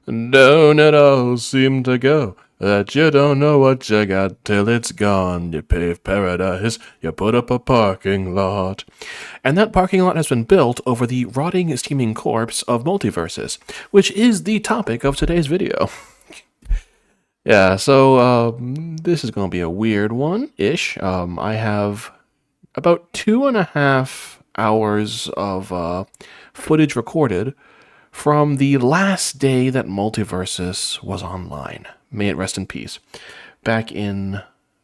Don't it all seem to go that you don't know what you got till it's gone? You pave paradise, you put up a parking lot. And that parking lot has been built over the rotting, steaming corpse of multiverses, which is the topic of today's video. Yeah, so this is going to be a weird one-ish. I have about 2.5 hours of footage recorded from the last day that Multiversus was online. May it rest in peace. Back in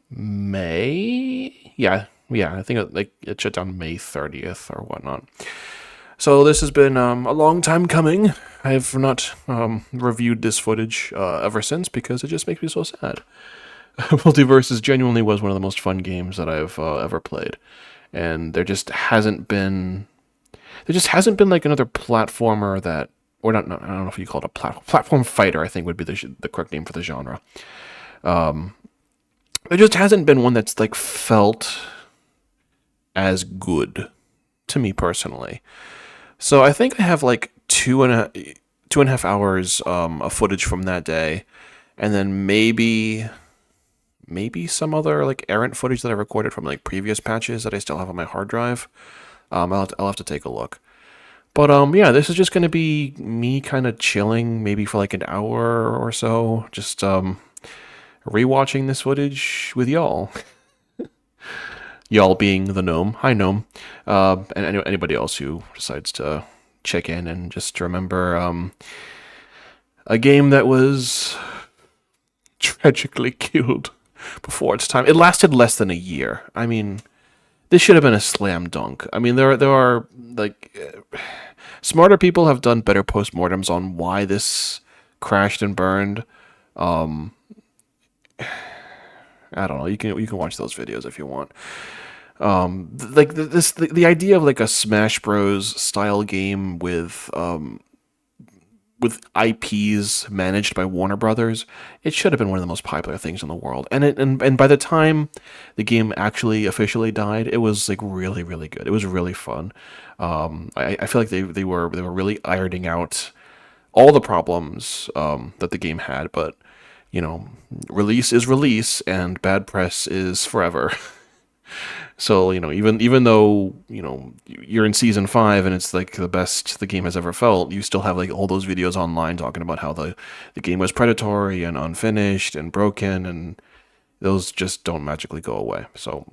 May? Yeah, I think it shut down May 30th or whatnot. So this has been a long time coming. I have not reviewed this footage ever since because it just makes me so sad. Multiversus genuinely was one of the most fun games that I've ever played, and there just hasn't been like another platformer that, or not, I don't know if you call it a platform fighter, I think would be the correct name for the genre. There just hasn't been one that's like felt as good to me personally. So I think I have like two and a half hours of footage from that day, and then maybe some other like errant footage that I recorded from like previous patches that I still have on my hard drive. I'll have to take a look. But yeah, this is just gonna be me kind of chilling, maybe for like an hour or so, just rewatching this footage with y'all. Y'all being the gnome. Hi, gnome. And anybody else who decides to check in and just remember a game that was tragically killed before its time. It lasted less than a year. I mean, this should have been a slam dunk. I mean, there are like smarter people have done better postmortems on why this crashed and burned. I don't know. You can watch those videos if you want. The idea of like a Smash Bros. Style game with IPs managed by Warner Brothers, it should have been one of the most popular things in the world. And by the time the game actually officially died, it was like really really good. It was really fun. I feel like they were really ironing out all the problems that the game had, but you know, release is release, and bad press is forever. So even though you're in season 5 and it's like the best the game has ever felt, you still have like all those videos online talking about how the game was predatory and unfinished and broken, and those just don't magically go away. So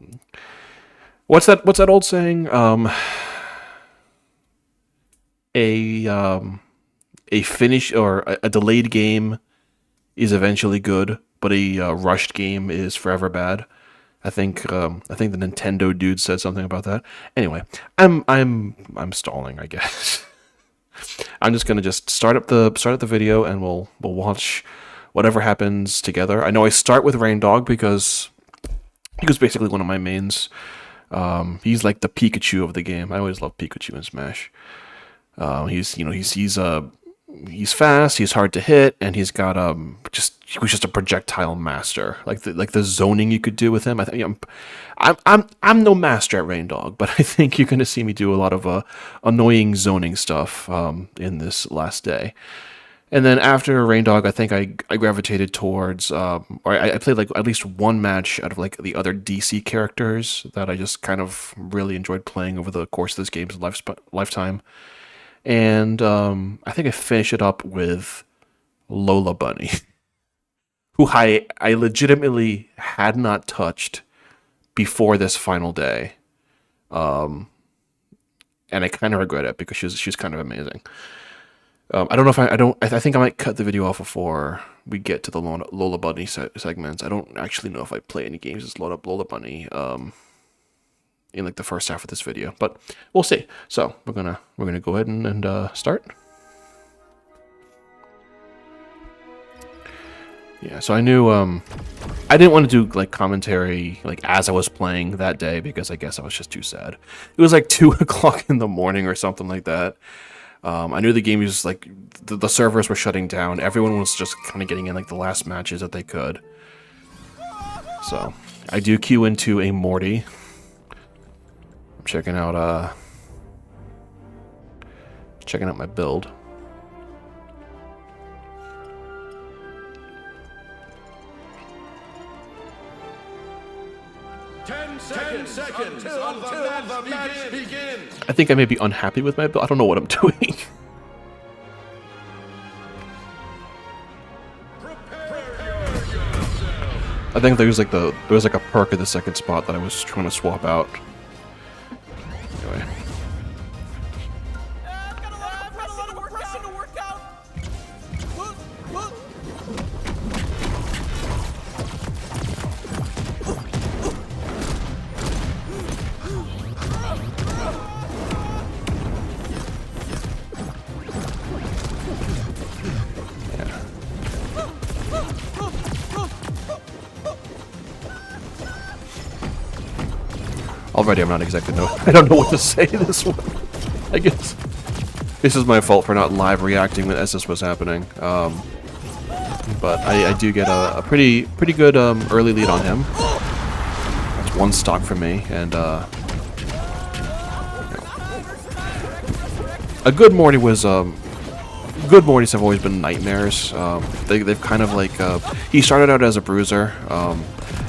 what's that old saying? A finish or a delayed game is eventually good, but a rushed game is forever bad. I think the Nintendo dude said something about that. Anyway, I'm stalling, I guess. I'm just gonna start up the video, and we'll watch whatever happens together. I know I start with Reindog because he was basically one of my mains. He's like the Pikachu of the game. I always love Pikachu in Smash. He's fast, he's hard to hit, and he was just a projectile master. Like the zoning you could do with him. I think I'm no master at Reindog, but I think you're gonna see me do a lot of annoying zoning stuff in this last day. And then after Reindog, I think I gravitated towards, or I played like at least one match out of like the other DC characters that I just kind of really enjoyed playing over the course of this game's lifetime. And I think I finished it up with Lola Bunny, who I legitimately had not touched before this final day. And I kind of regret it because she's kind of amazing. I don't know if I think I might cut the video off before we get to the Lola Bunny segments. I don't actually know if I play any games as Lola Bunny in like the first half of this video, but we'll see. So we're gonna go ahead and start. Yeah, so I knew I didn't want to do like commentary like as I was playing that day because I guess I was just too sad. It was like 2 o'clock in the morning or something like that. I knew the game was like the servers were shutting down. Everyone was just kind of getting in like the last matches that they could. So I do queue into a Morty. I'm checking out my build. 10 seconds until the match begins. I think I may be unhappy with my build. I don't know what I'm doing. I think there was like a perk at the second spot that I was trying to swap out. Anyway. Already, I'm not exactly I don't know what to say this one. I guess this is my fault for not live reacting as this was happening. But I do get a pretty good early lead on him. That's one stock for me, and a good Morty was good Mortys have always been nightmares. They've kind of like he started out as a bruiser.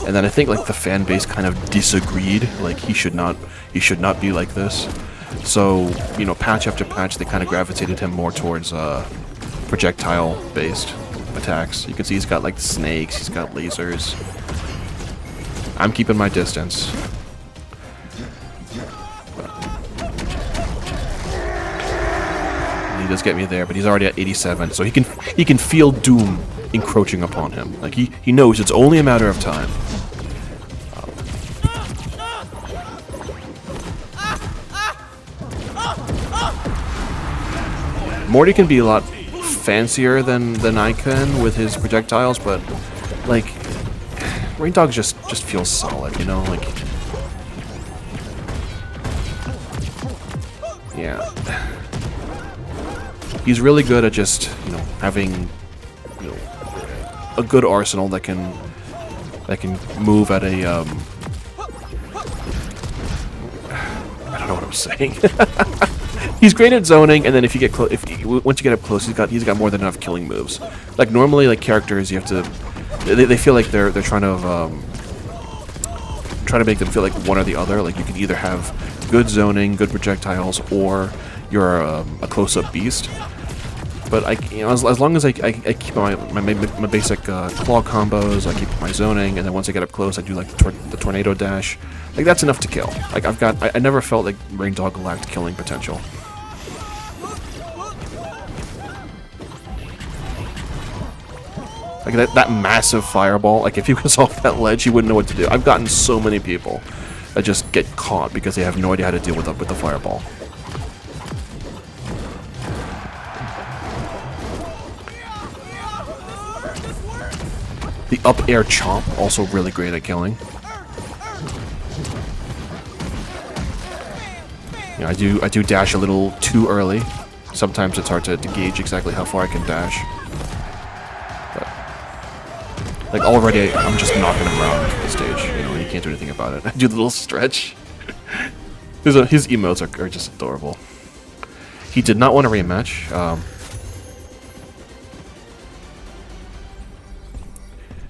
And then I think like the fan base kind of disagreed, like he should not be like this. So, you know, patch after patch, they kind of gravitated him more towards projectile-based attacks. You can see he's got like snakes, he's got lasers. I'm keeping my distance. He does get me there, but he's already at 87, so he can feel doom encroaching upon him. Like he knows it's only a matter of time. Morty can be a lot fancier than I can with his projectiles, but like Reindog just feels solid, you know, like yeah. He's really good at just, you know, having, you know, a good arsenal that can move at a I don't know what I'm saying. He's great at zoning, and then if you get once you get up close, he's got more than enough killing moves. Like normally, like characters, you have to they feel like they're trying to make them feel like one or the other. Like you can either have good zoning, good projectiles, or you're a close-up beast. But as long as I keep my basic claw combos, I keep my zoning, and then once I get up close, I do like the tornado dash. Like that's enough to kill. Like I never felt like Reindog lacked killing potential. Like that massive fireball. Like if he was off that ledge, he wouldn't know what to do. I've gotten so many people that just get caught because they have no idea how to deal with the fireball. The up air chomp, also really great at killing. You know, I do dash a little too early. Sometimes it's hard to gauge exactly how far I can dash. But, like already, I'm just knocking him around the stage. You know, he can't do anything about it. I do the little stretch. His emotes are just adorable. He did not want a rematch.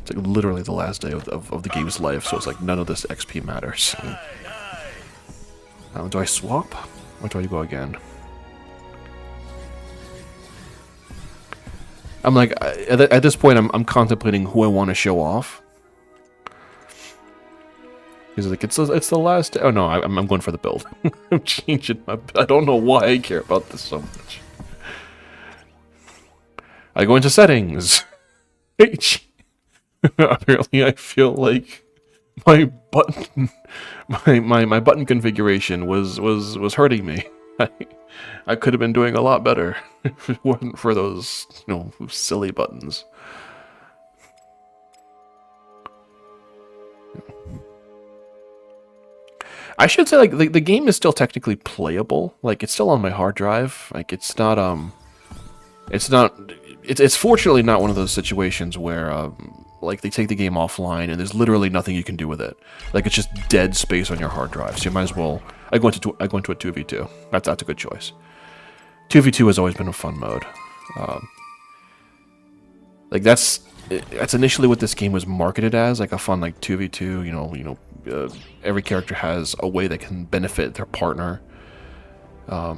It's like literally the last day of the game's life, so it's like none of this XP matters. Do I swap? Or do I go again? I'm like, at this point, I'm contemplating who I want to show off. He's like, it's the last. Oh no, I'm going for the build. I'm changing my. I don't know why I care about this so much. I go into settings. Apparently, I feel like my button, my button configuration was hurting me. I could have been doing a lot better if it wasn't for those, you know, silly buttons. I should say, like, the game is still technically playable. Like, it's still on my hard drive. Like, it's fortunately not one of those situations where, like, they take the game offline and there's literally nothing you can do with it. Like, it's just dead space on your hard drive. So you might as well. I go into a 2v2. That's a good choice. 2v2 has always been a fun mode. Like that's initially what this game was marketed as, like a fun like 2v2, you know, every character has a way that can benefit their partner. But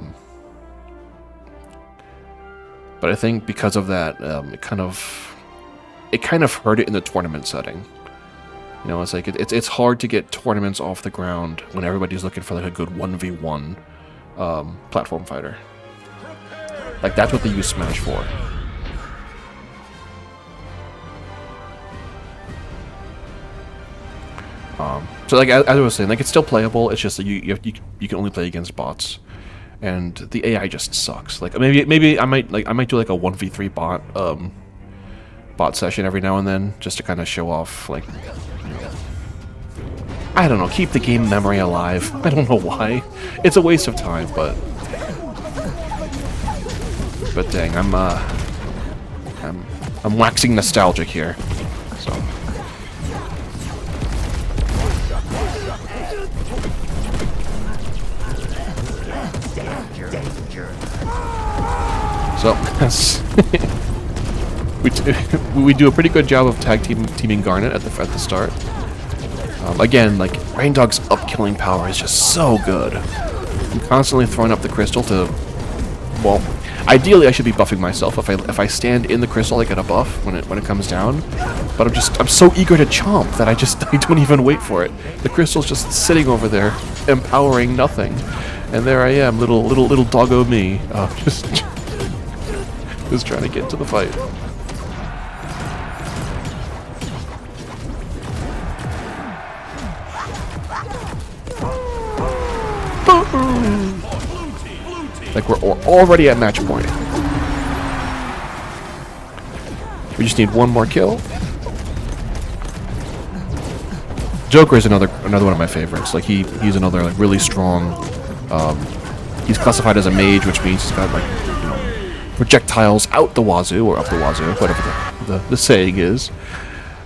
I think because of that, it kind of hurt it in the tournament setting. You know, it's like it's hard to get tournaments off the ground when everybody's looking for like a good 1v1 platform fighter. Like that's what they use Smash for. So like as I was saying, like it's still playable. It's just that you can only play against bots, and the AI just sucks. Like maybe I might do like a 1v3 bot session every now and then just to kind of show off, like, you know, I don't know, keep the game memory alive. I don't know why. It's a waste of time, but dang, I'm waxing nostalgic here. So. So, we do a pretty good job of teaming Garnet at the start. Again, like Reindog's up-killing power is just so good. I'm constantly throwing up the crystal to, well, ideally I should be buffing myself. If I stand in the crystal, I get a buff when it comes down. But I'm so eager to chomp that I don't even wait for it. The crystal's just sitting over there, empowering nothing, and there I am, little doggo me, just trying to get into the fight. Like we're already at match point. We just need one more kill. Joker is another one of my favorites. Like he's another like really strong. He's classified as a mage, which means he's got like, you know, projectiles out the wazoo or up the wazoo, whatever the saying is.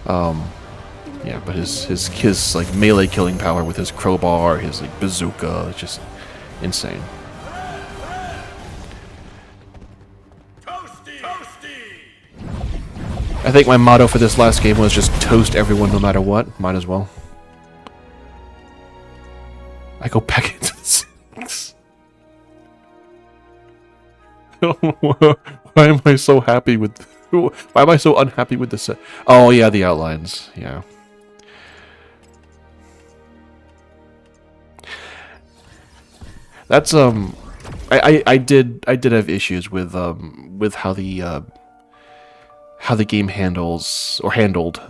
Yeah, but his like melee killing power with his crowbar, his like bazooka, is just insane. I think my motto for this last game was just toast everyone no matter what. Might as well. I go back into the settings. Why am I so happy with... Why am I so unhappy with the set? Oh yeah, the outlines. Yeah. That's I did have issues with how the game handled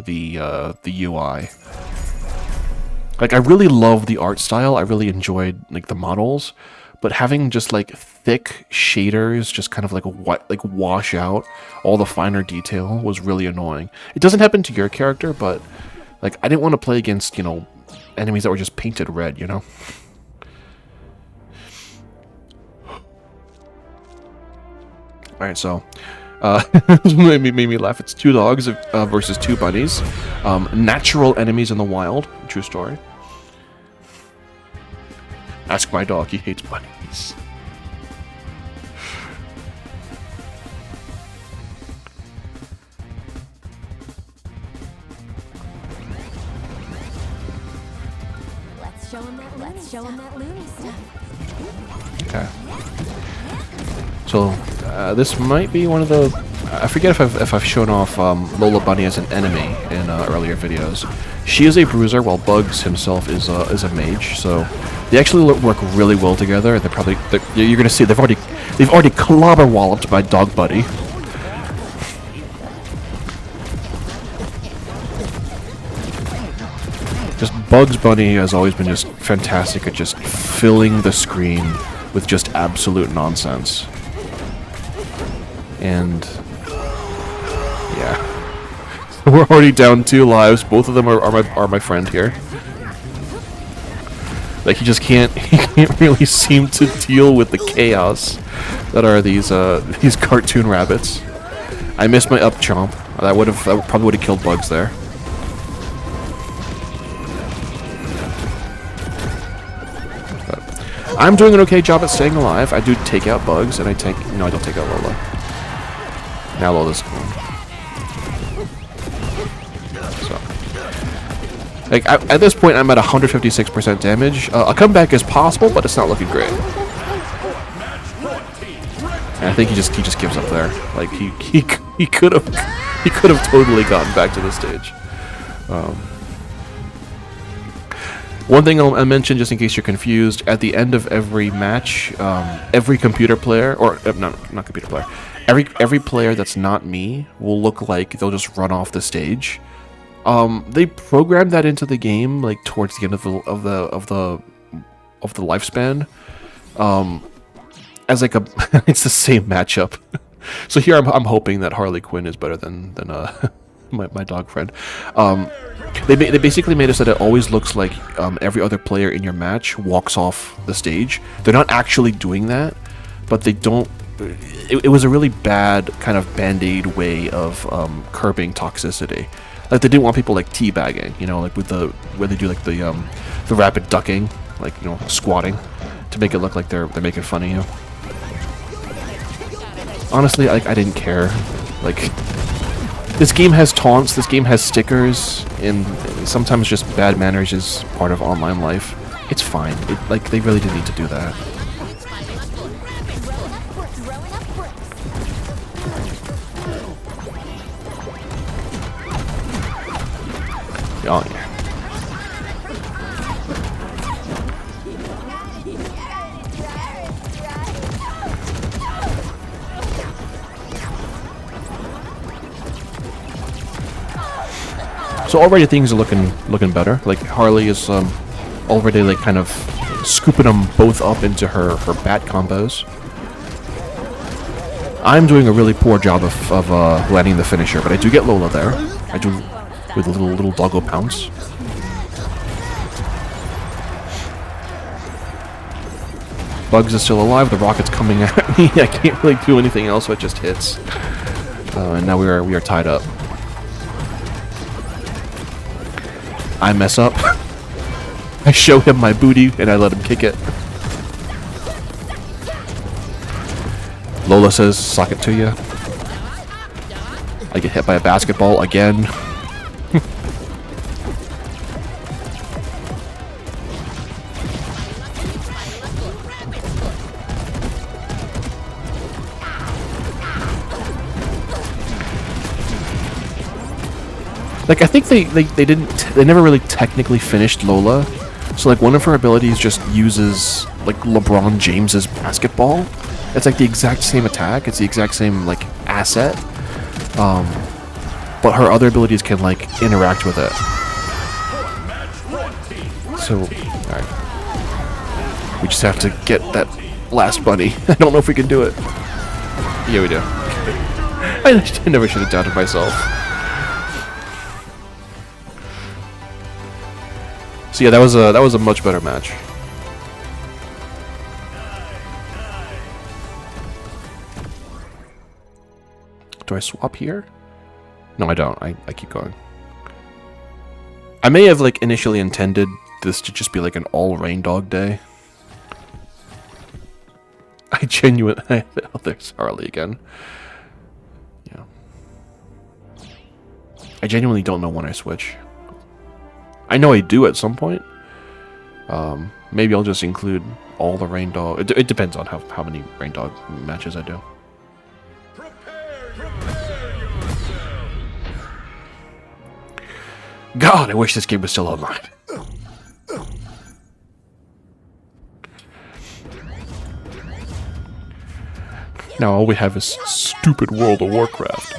the UI. Like I really love the art style. I really enjoyed like the models, but having just like thick shaders just kind of like wash out all the finer detail was really annoying. It doesn't happen to your character, but like I didn't want to play against, you know, enemies that were just painted red, you know. All right, so made me laugh. It's 2 dogs versus 2 bunnies. Natural enemies in the wild. True story. Ask my dog. He hates bunnies. Let's show him that loony stuff. Okay. So this might be one of the... I forget if I've shown off Lola Bunny as an enemy in earlier videos. She is a bruiser, while Bugs himself is a mage. So they actually work really well together. You're gonna see they've already clobber walloped by Dog Buddy. Just Bugs Bunny has always been just fantastic at just filling the screen with just absolute nonsense. And yeah, we're already down 2 lives. Both of them are my friend here. Like he can't really seem to deal with the chaos that are these cartoon rabbits. I missed my up chomp. That probably would have killed Bugs there. But I'm doing an okay job at staying alive. I do take out Bugs, and I don't take out Lola. Now Lola's cool. So Like at this point, I'm at 156% damage. A comeback is possible, but it's not looking great. And I think he just gives up there. Like he could have totally gotten back to the stage. One thing I'll mention, just in case you're confused, at the end of every match, every computer player, or not computer player, every player that's not me will look like they'll just run off the stage. They programmed that into the game, like towards the end of the lifespan, as like it's the same matchup. So here I'm hoping that Harley Quinn is better than my dog friend. They basically made it so that it always looks like every other player in your match walks off the stage. They're not actually doing that, but they don't. It was a really bad kind of band-aid way of curbing toxicity. Like they didn't want people like teabagging, you know, like with where they do like the rapid ducking, like, you know, squatting, to make it look like they're making fun of you. Honestly, I didn't care. Like, this game has taunts, this game has stickers, and sometimes just bad manners is part of online life. It's fine. Like, they really didn't need to do that. Oh, yeah. So already things are looking better. Like Harley is already like kind of scooping them both up into her bat combos. I'm doing a really poor job of landing the finisher, but I do get Lola there. I do with a little doggo pounce. Bugs is still alive. The rocket's coming at me. I can't really do anything else, so it just hits. And now we are tied up. I mess up. I show him my booty and I let him kick it. Lola says, "Suck it to you." I get hit by a basketball again. Like, I think they never really technically finished Lola. So like one of her abilities just uses like LeBron James's basketball. It's like the exact same attack, it's the exact same like asset. But her other abilities can like interact with it. So, alright. We just have to get that last bunny. I don't know if we can do it. Yeah, we do. I never should have doubted myself. So yeah, that was a much better match. Do I swap here? No, I don't. I keep going. I may have like initially intended this to just be like an all Reindog day. I genuinely... Oh, there's Harley again. Yeah. I genuinely don't know when I switch. I know I do at some point. Maybe I'll just include all the Reindog. It depends on how many Reindog matches I do. God, I wish this game was still online. Now all we have is stupid World of Warcraft.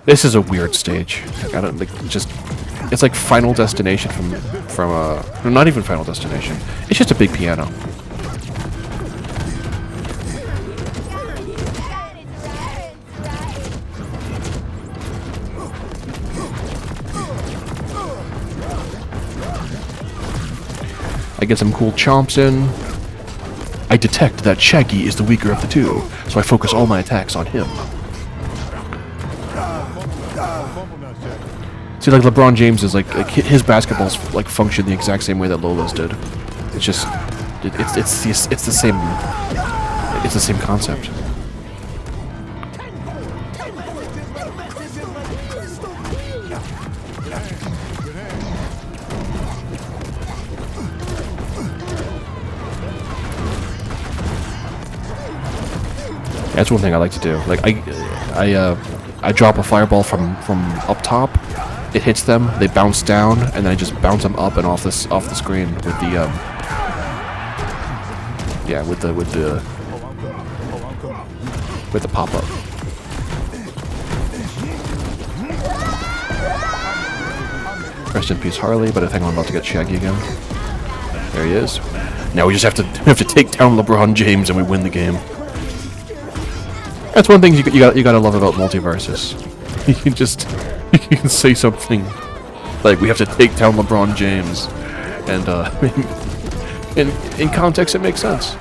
This is a weird stage. I don't like just. It's like Final Destination from not even Final Destination. It's just a big piano. I get some cool chomps in. I detect that Shaggy is the weaker of the two, so I focus all my attacks on him. See, like LeBron James is like his basketballs like function the exact same way that Lola's did. It's just it's the same concept. That's one thing I like to do. Like I drop a fireball from up top. It hits them. They bounce down, and then I just bounce them up and off the screen with the yeah, with the pop up. Rest in peace, Harley. But I think I'm about to get Shaggy again. There he is. Now we just have to take down LeBron James, and we win the game. That's one thing you gotta love about multiverses. You can say something like we have to take down LeBron James, and in context it makes sense.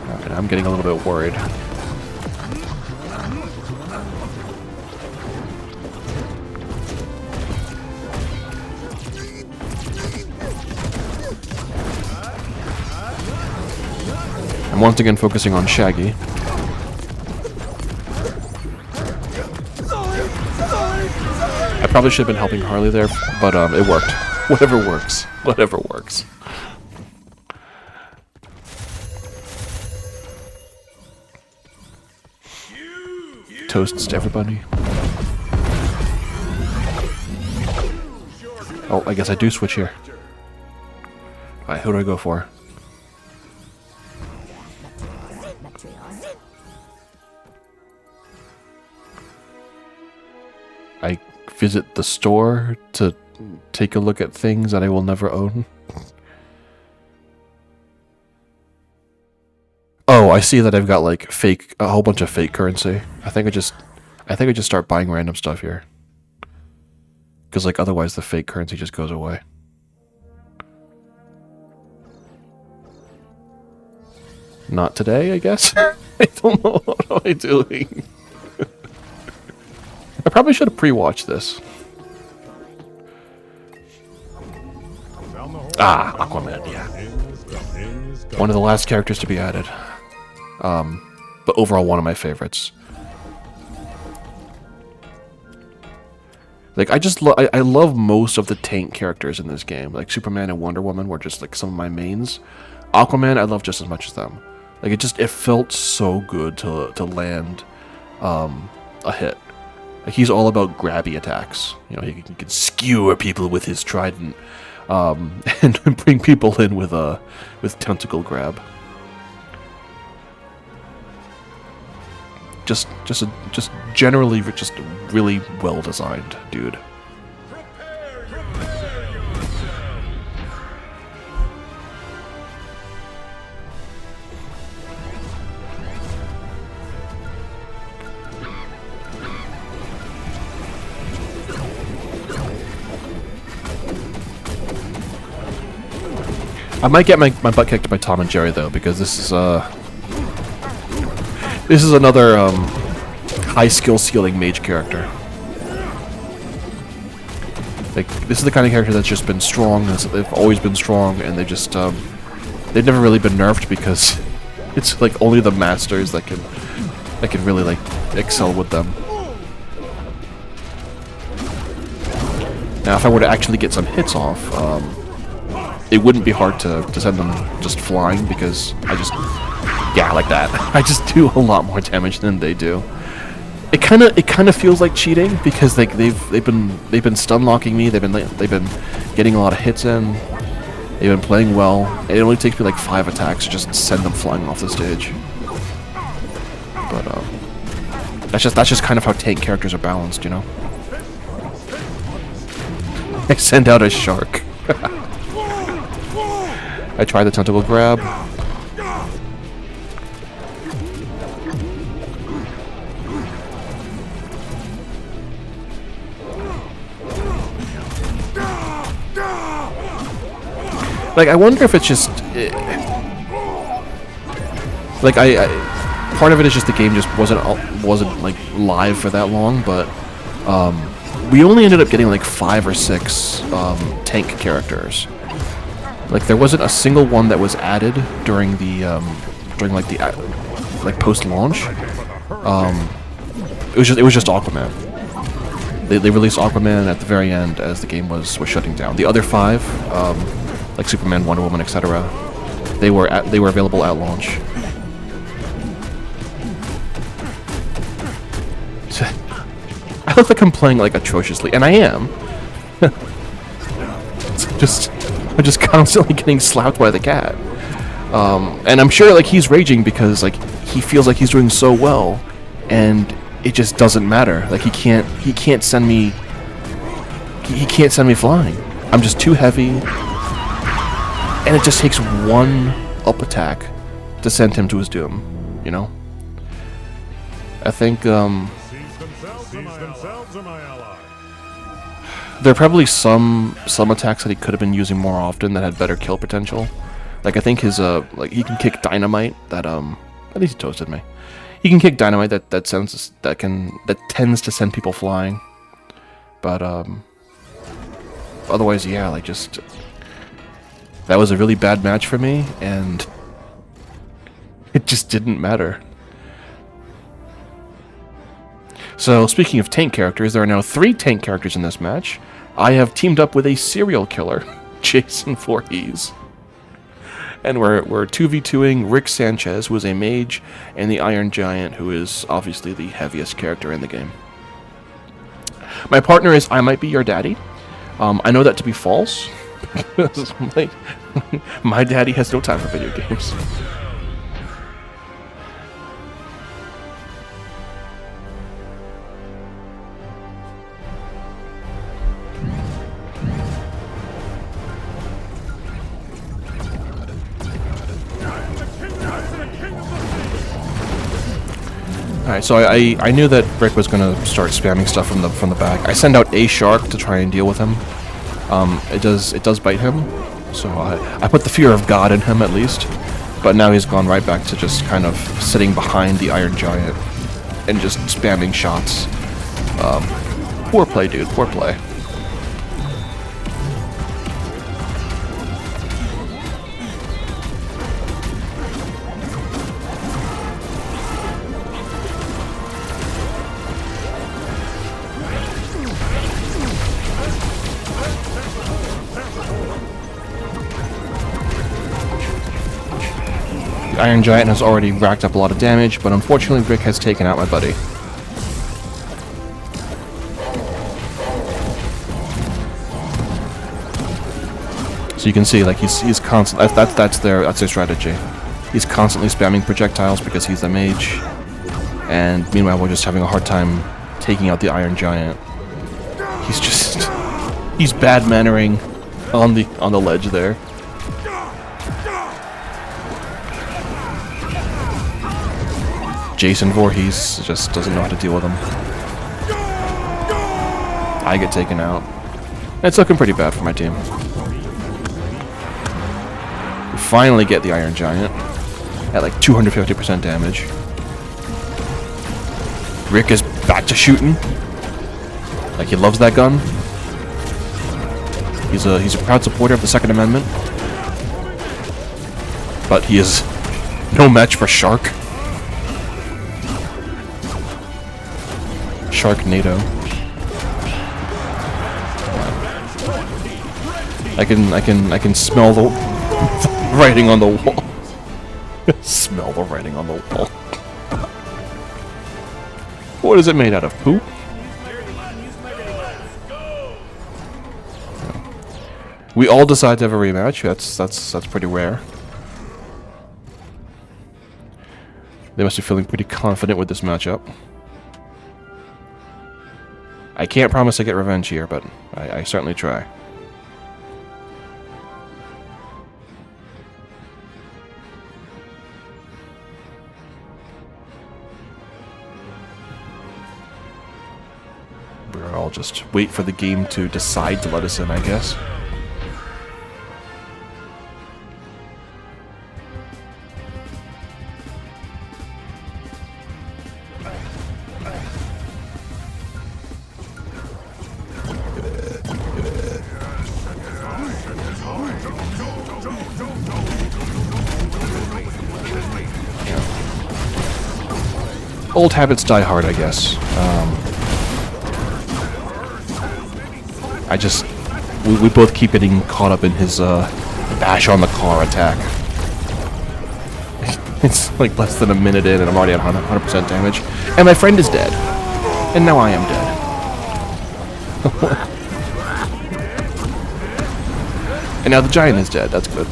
Alright, I'm getting a little bit worried. I'm once again focusing on Shaggy. I probably should have been helping Harley there, but it worked. Whatever works. Whatever works. Toasts to everybody. Oh, I guess I do switch here. Alright, who do I go for? I visit the store to take a look at things that I will never own. Oh, I see that I've got like a whole bunch of fake currency. I think I just start buying random stuff here. Because like otherwise the fake currency just goes away. Not today, I guess. I don't know, what am I doing? I probably should have pre-watched this. Ah, Aquaman, yeah. One of the last characters to be added. But overall one of my favorites. Like, I love most of the tank characters in this game. Like, Superman and Wonder Woman were just, like, some of my mains. Aquaman, I love just as much as them. Like, it felt so good to land a hit. Like, he's all about grabby attacks. You know, he can skewer people with his trident, and bring people in with tentacle grab. Just generally just really well designed, dude. I might get my butt kicked by Tom and Jerry though, because this is another high skill ceiling mage character. Like, this is the kind of character that's just been strong. They've always been strong, and they've never really been nerfed because it's like only the masters that can really like excel with them. Now, if I were to actually get some hits off, it wouldn't be hard to send them just flying because yeah, like that. I just do a lot more damage than they do. It kind of feels like cheating because like they've been stun locking me. They've been getting a lot of hits in. They've been playing well. It only takes me like 5 attacks to just send them flying off the stage. But that's just kind of how tank characters are balanced, you know. I send out a shark. I try the tentacle grab. Like, I wonder if it's just like part of it is just the game just wasn't like live for that long, but we only ended up getting like 5 or 6 tank characters. Like, there wasn't a single one that was added during the like post-launch. It was just Aquaman. They released Aquaman at the very end as the game was shutting down. The other 5, like Superman, Wonder Woman, etc., they were available at launch. I look like I'm playing like atrociously, and I am. I'm just constantly getting slapped by the cat. And I'm sure like he's raging because like he feels like he's doing so well, and it just doesn't matter. Like he can't send me flying. I'm just too heavy, and it just takes one up attack to send him to his doom. You know. I think there are probably some attacks that he could have been using more often that had better kill potential. Like I think his like he can kick dynamite that at least he toasted me. He can kick dynamite that tends to send people flying. But otherwise, yeah, like just that was a really bad match for me, and it just didn't matter. So speaking of tank characters, there are now 3 tank characters in this match. I have teamed up with a serial killer, Jason Voorhees. And we're 2v2ing Rick Sanchez, who is a mage, and the Iron Giant, who is obviously the heaviest character in the game. My partner is I Might Be Your Daddy. I know that to be false. My daddy has no time for video games. Alright, so I knew that Rick was gonna start spamming stuff from the back. I send out a shark to try and deal with him. It does bite him, so I put the fear of God in him at least. But now he's gone right back to just kind of sitting behind the Iron Giant and just spamming shots. Poor play, dude. Poor play. Iron Giant has already racked up a lot of damage, but unfortunately Rick has taken out my buddy. So you can see, like he's constantly that's their strategy. He's constantly spamming projectiles because he's the mage, and meanwhile we're just having a hard time taking out the Iron Giant. He's bad mannering on the ledge there. Jason Voorhees just doesn't know how to deal with him. I get taken out. It's looking pretty bad for my team. We finally get the Iron Giant at like 250% damage. Rick is back to shooting. Like he loves that gun. He's a proud supporter of the Second Amendment. But he is no match for Shark. Sharknado. I can smell the writing on the wall. Smell the writing on the wall. What is it made out of? Poop? We all decide to have a rematch. That's pretty rare. They must be feeling pretty confident with this matchup. I can't promise to get revenge here, but I certainly try. I'll just wait for the game to decide to let us in, I guess. Old habits die hard, I guess. We both keep getting caught up in his bash on the car attack. It's like less than a minute in and I'm already at 100% damage. And my friend is dead. And now I am dead. And now the giant is dead, that's good.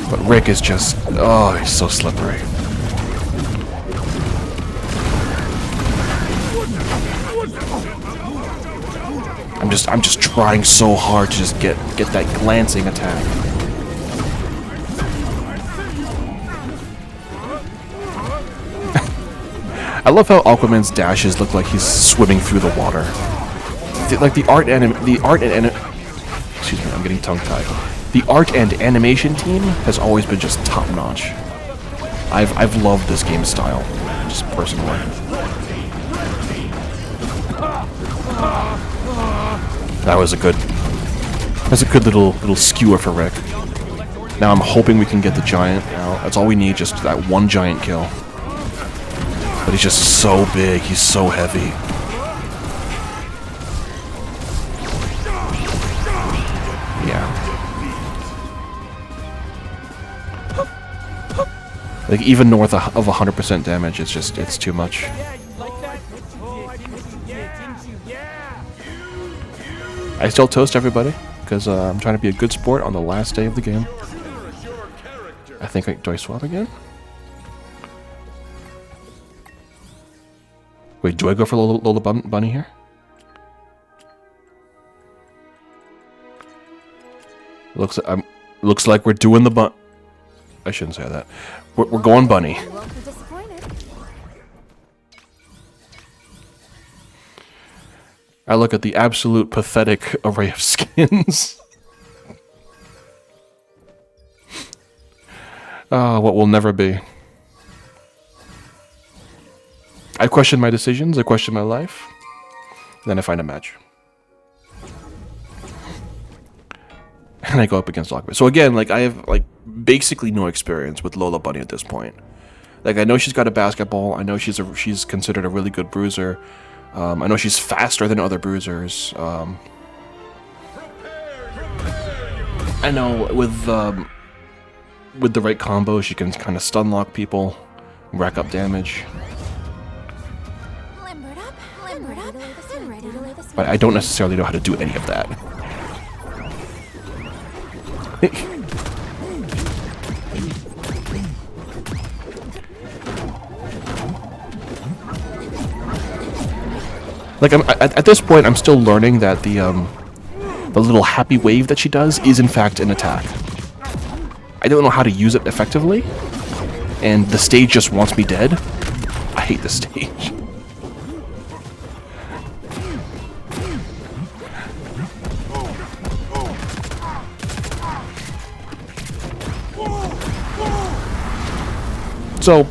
But Rick is just... oh, he's so slippery. I'm just trying so hard to just get that glancing attack. I love how Aquaman's dashes look like he's swimming through the water. Like the art and excuse me, I'm getting tongue-tied. The art and animation team has always been just top-notch. I've loved this game style, just personally. That's a good little skewer for Rick. Now I'm hoping we can get the giant out. That's all we need, just that one giant kill. But he's just so big, he's so heavy. Yeah. Like even north of 100% damage, it's too much. I still toast everybody, because I'm trying to be a good sport on the last day of the game. I think do I swap again? Wait, do I go for Lola Bunny here? Looks like we're doing the bun. I shouldn't say that. We're going bunny. You won't be disappointed. I look at the absolute pathetic array of skins. What will never be. I question my decisions, I question my life, then I find a match. And I go up against Aquaman. So again, like I have like basically no experience with Lola Bunny at this point. Like I know she's got a basketball, I know she's considered a really good bruiser. I know she's faster than other bruisers. I know with the right combo she can kind of stun lock people, rack up damage. But I don't necessarily know how to do any of that. Like at this point, I'm still learning that the little happy wave that she does is in fact an attack. I don't know how to use it effectively, and the stage just wants me dead. I hate the stage. So,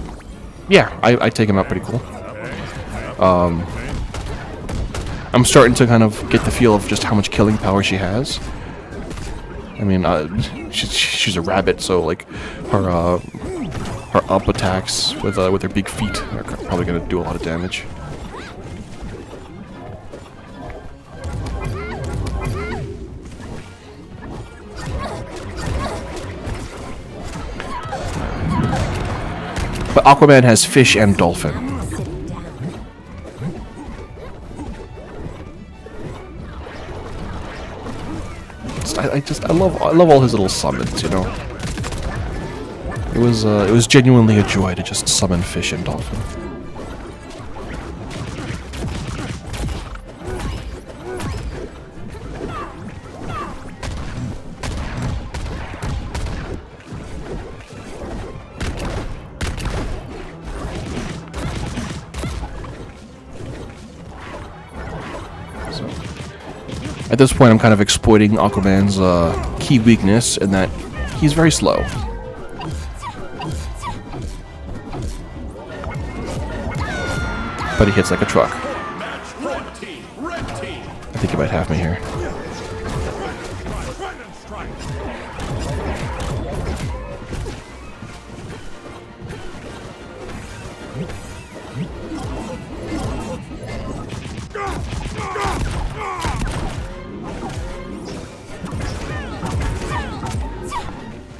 yeah, I take him out pretty cool. I'm starting to kind of get the feel of just how much killing power she has. I mean, she's a rabbit, so like her up attacks with her big feet are probably going to do a lot of damage. But Aquaman has fish and dolphin. I love all his little summons, you know. It was genuinely a joy to just summon fish and dolphin. At this point, I'm kind of exploiting Aquaman's key weakness in that he's very slow. But he hits like a truck. I think he might have me here.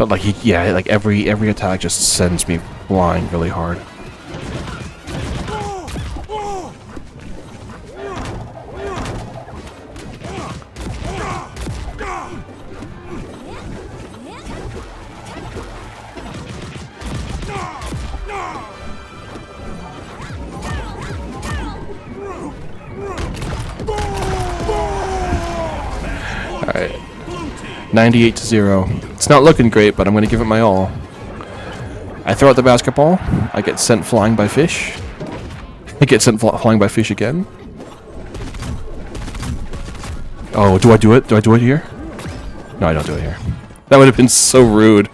But like yeah, like every attack just sends me flying really hard. Alright. 98-0. It's not looking great, but I'm going to give it my all. I throw out the basketball. I get sent flying by fish. I get sent flying by fish again. Oh, do I do it? Do I do it here? No, I don't do it here. That would have been so rude.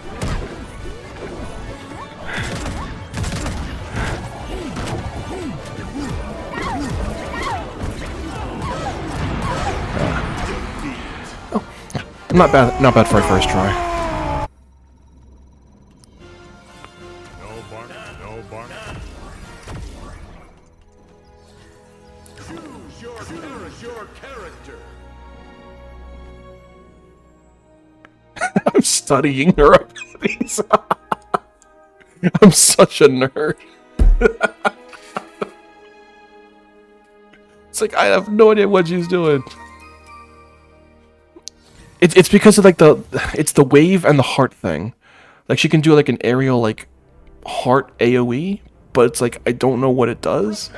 Not bad for a first try. No bark, no bark. Choose your character. I'm studying her abilities. I'm such a nerd. It's like I have no idea what she's doing. It's because of like it's the wave and the heart thing. Like she can do like an aerial like heart AoE, but it's like I don't know what it does.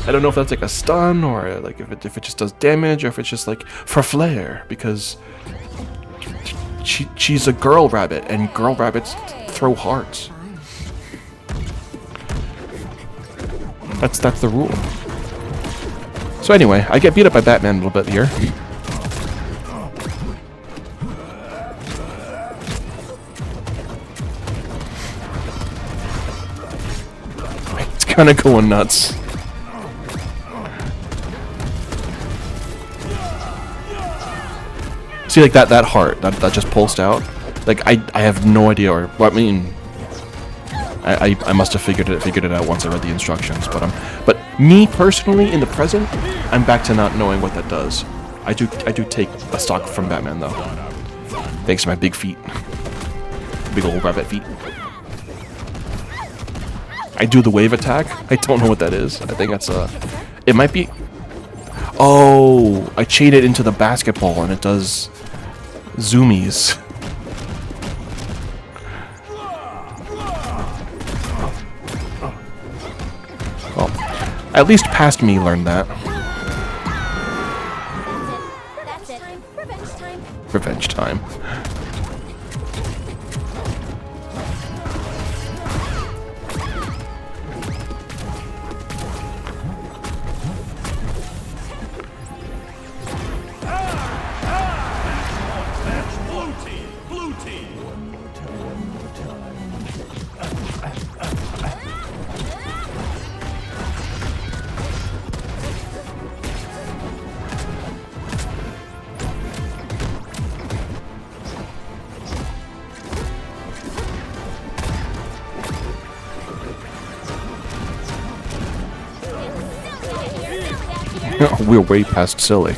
I don't know if that's like a stun or like if it just does damage or if it's just like for flair because she's a girl rabbit and girl rabbits throw hearts. That's the rule. So anyway, I get beat up by Batman a little bit here. Kind of going nuts. See, like that heart that just pulsed out. Like I have no idea, or well, I mean, I must have figured it out once I read the instructions. But me personally, in the present, I'm back to not knowing what that does. I do take a stock from Batman though, thanks to my big feet, big old rabbit feet. I do the wave attack. I don't know what that is. I think that's it might be. Oh, I chain it into the basketball and it does zoomies. Well, at least past me learned that. That's it. Revenge time. Revenge time. We're way past silly.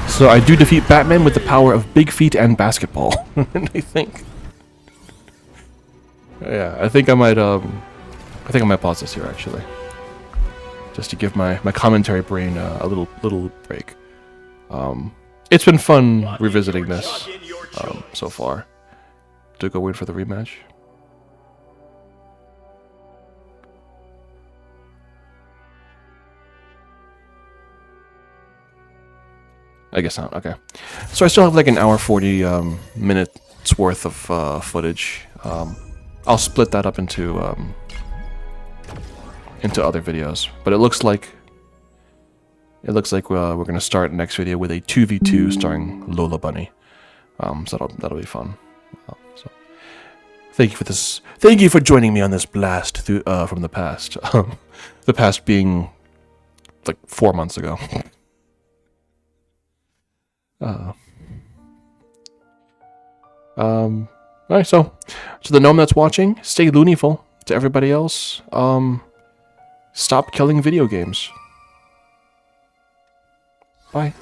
So I do defeat Batman with the power of big feet and basketball. And I think, yeah, I think I might pause this here actually, just to give my commentary brain a little break. It's been fun revisiting this so far. Do go in for the rematch. I guess not. Okay. So I still have like an hour 40 minutes worth of footage. I'll split that up into other videos. But it looks like we're gonna start next video with a 2v2 starring Lola Bunny. So that'll be fun. So thank you for this. Thank you for joining me on this blast through from the past. The past being like 4 months ago. Alright, so the gnome that's watching, stay loonyful. To everybody else, Stop killing video games. Bye.